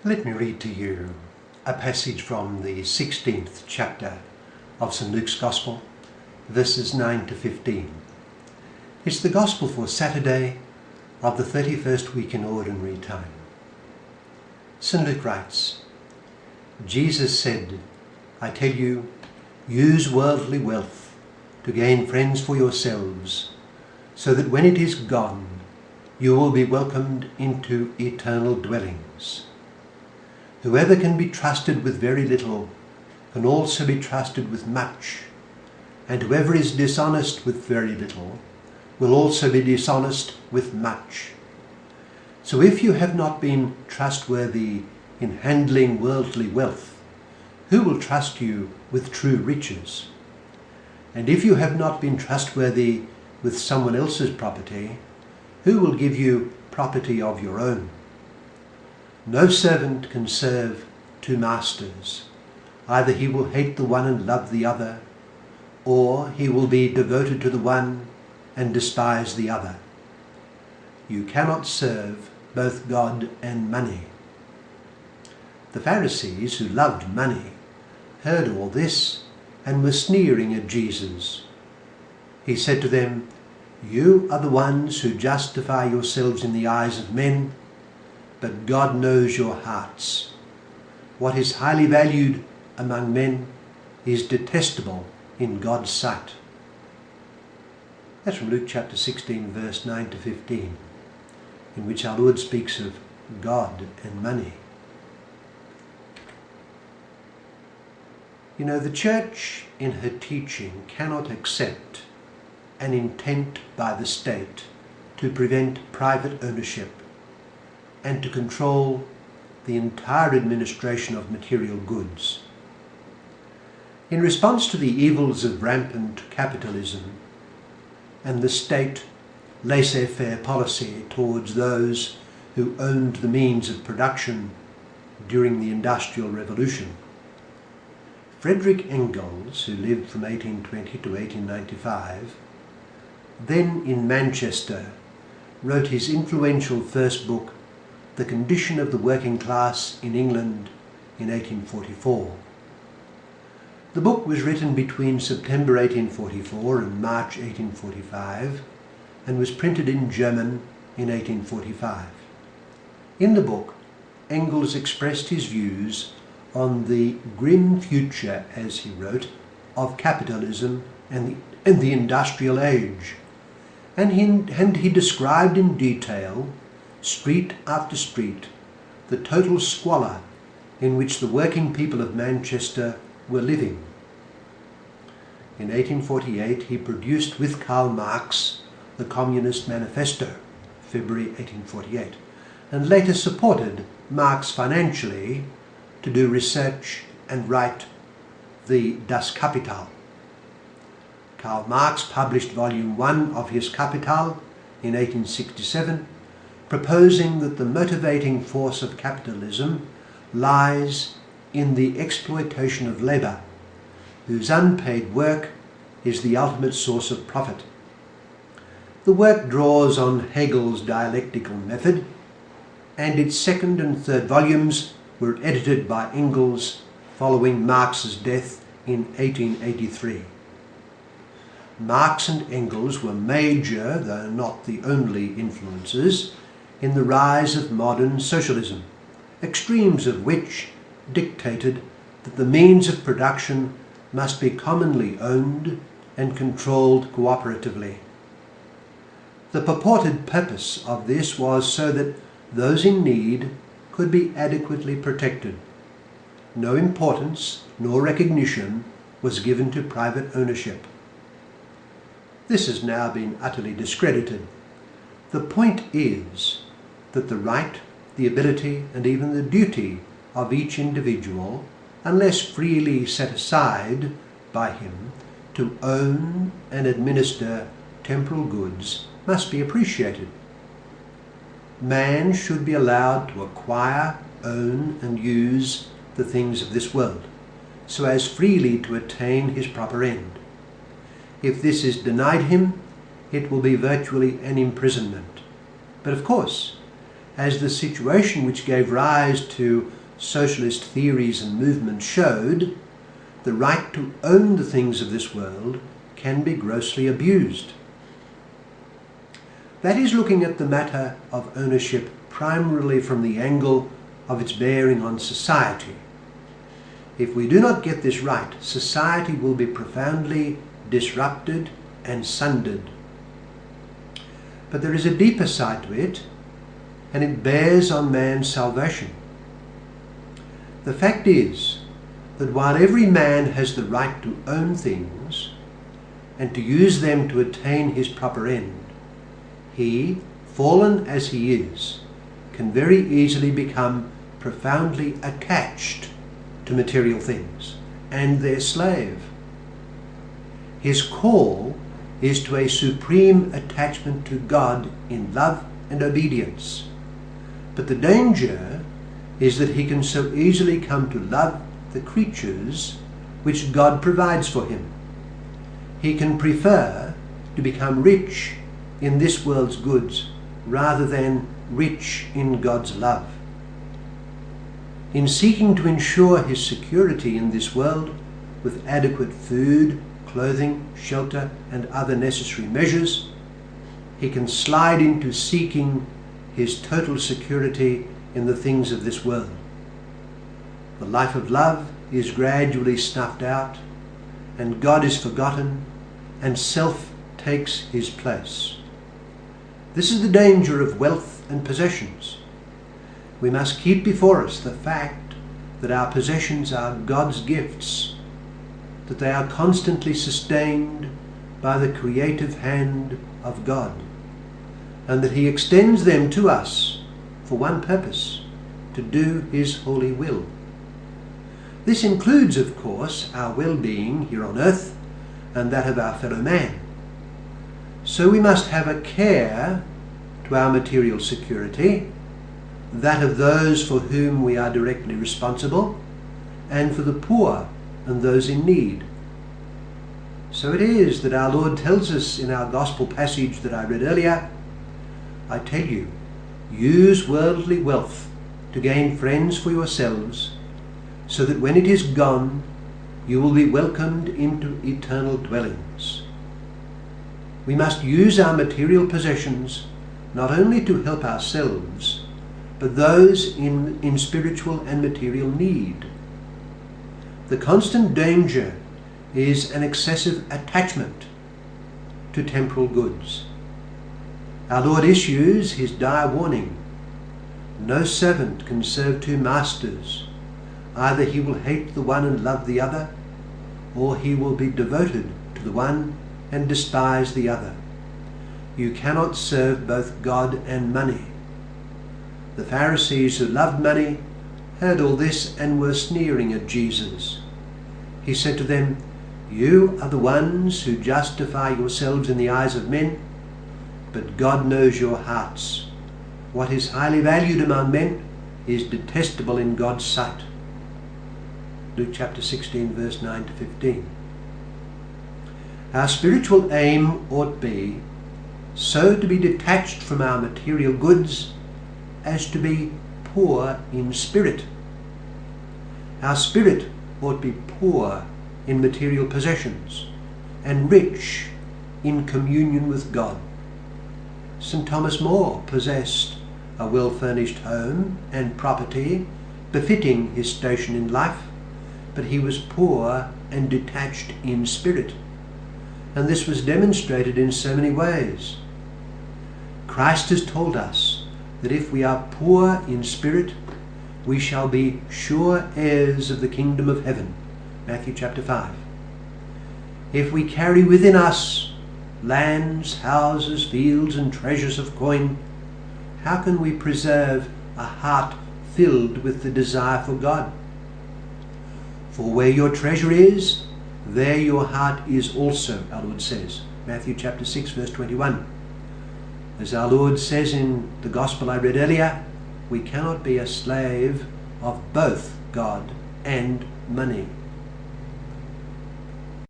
Let me read to you a passage from the 16th chapter of St. Luke's Gospel, verses 9 to 15. It's the Gospel for Saturday of the 31st week in Ordinary Time. St. Luke writes, Jesus said, I tell you, use worldly wealth to gain friends for yourselves, so that when it is gone, you will be welcomed into eternal dwellings. Whoever can be trusted with very little can also be trusted with much, and whoever is dishonest with very little will also be dishonest with much. So if you have not been trustworthy in handling worldly wealth, who will trust you with true riches? And if you have not been trustworthy with someone else's property, who will give you property of your own? No servant can serve two masters. Either he will hate the one and love the other, or he will be devoted to the one and despise the other. You cannot serve both God and money. The Pharisees, who loved money, heard all this and were sneering at Jesus. He said to them, You are the ones who justify yourselves in the eyes of men, but God knows your hearts. What is highly valued among men is detestable in God's sight. That's from Luke chapter 16, verse 9 to 15, in which our Lord speaks of God and money. You know, the Church in her teaching cannot accept an intent by the state to prevent private ownership and to control the entire administration of material goods. In response to the evils of rampant capitalism and the state laissez-faire policy towards those who owned the means of production during the Industrial Revolution, Friedrich Engels, who lived from 1820 to 1895, then in Manchester, wrote his influential first book, The Condition of the Working Class in England in 1844. The book was written between September 1844 and March 1845 and was printed in German in 1845. In the book, Engels expressed his views on the grim future, as he wrote, of capitalism and the industrial age, and he described in detail, street after street, the total squalor in which the working people of Manchester were living. In 1848 he produced with Karl Marx the Communist Manifesto, February 1848, and later supported Marx financially to do research and write the Das Kapital. Karl Marx published volume 1 of his Kapital in 1867, proposing that the motivating force of capitalism lies in the exploitation of labour, whose unpaid work is the ultimate source of profit. The work draws on Hegel's dialectical method, and its second and third volumes were edited by Engels following Marx's death in 1883. Marx and Engels were major, though not the only, influences in the rise of modern socialism, extremes of which dictated that the means of production must be commonly owned and controlled cooperatively. The purported purpose of this was so that those in need could be adequately protected. No importance nor recognition was given to private ownership. This has now been utterly discredited. The point is that the right, the ability, and even the duty of each individual, unless freely set aside by him to own and administer temporal goods, must be appreciated. Man should be allowed to acquire, own, and use the things of this world, so as freely to attain his proper end. If this is denied him, it will be virtually an imprisonment. But of course, as the situation which gave rise to socialist theories and movements showed, the right to own the things of this world can be grossly abused. That is looking at the matter of ownership primarily from the angle of its bearing on society. If we do not get this right, society will be profoundly disrupted and sundered. But there is a deeper side to it, and it bears on man's salvation. The fact is that while every man has the right to own things and to use them to attain his proper end, he, fallen as he is, can very easily become profoundly attached to material things and their slave. His call is to a supreme attachment to God in love and obedience. But the danger is that he can so easily come to love the creatures which God provides for him. He can prefer to become rich in this world's goods rather than rich in God's love. In seeking to ensure his security in this world with adequate food, clothing, shelter, and other necessary measures, he can slide into seeking his total security in the things of this world. The life of love is gradually snuffed out, and God is forgotten, and self takes his place. This is the danger of wealth and possessions. We must keep before us the fact that our possessions are God's gifts, that they are constantly sustained by the creative hand of God, and that he extends them to us for one purpose, to do his holy will. This includes, of course, our well-being here on earth and that of our fellow man. So we must have a care to our material security, that of those for whom we are directly responsible, and for the poor and those in need. So it is that our Lord tells us in our gospel passage that I read earlier, I tell you, use worldly wealth to gain friends for yourselves, so that when it is gone, you will be welcomed into eternal dwellings. We must use our material possessions not only to help ourselves, but those in spiritual and material need. The constant danger is an excessive attachment to temporal goods. Our Lord issues his dire warning. No servant can serve two masters. Either he will hate the one and love the other, or he will be devoted to the one and despise the other. You cannot serve both God and money. The Pharisees who loved money heard all this and were sneering at Jesus. He said to them, you are the ones who justify yourselves in the eyes of men, but God knows your hearts. What is highly valued among men is detestable in God's sight. Luke chapter 16, verse 9 to 15. Our spiritual aim ought be so to be detached from our material goods as to be poor in spirit. Our spirit ought to be poor in material possessions and rich in communion with God. St. Thomas More possessed a well-furnished home and property befitting his station in life, but he was poor and detached in spirit, and this was demonstrated in so many ways. Christ has told us that if we are poor in spirit, we shall be sure heirs of the kingdom of heaven. Matthew chapter 5. If we carry within us lands, houses, fields, and treasures of coin, how can we preserve a heart filled with the desire for God? For where your treasure is, there your heart is also, our Lord says. Matthew chapter 6, verse 21. As our Lord says in the gospel I read earlier, we cannot be a slave of both God and money.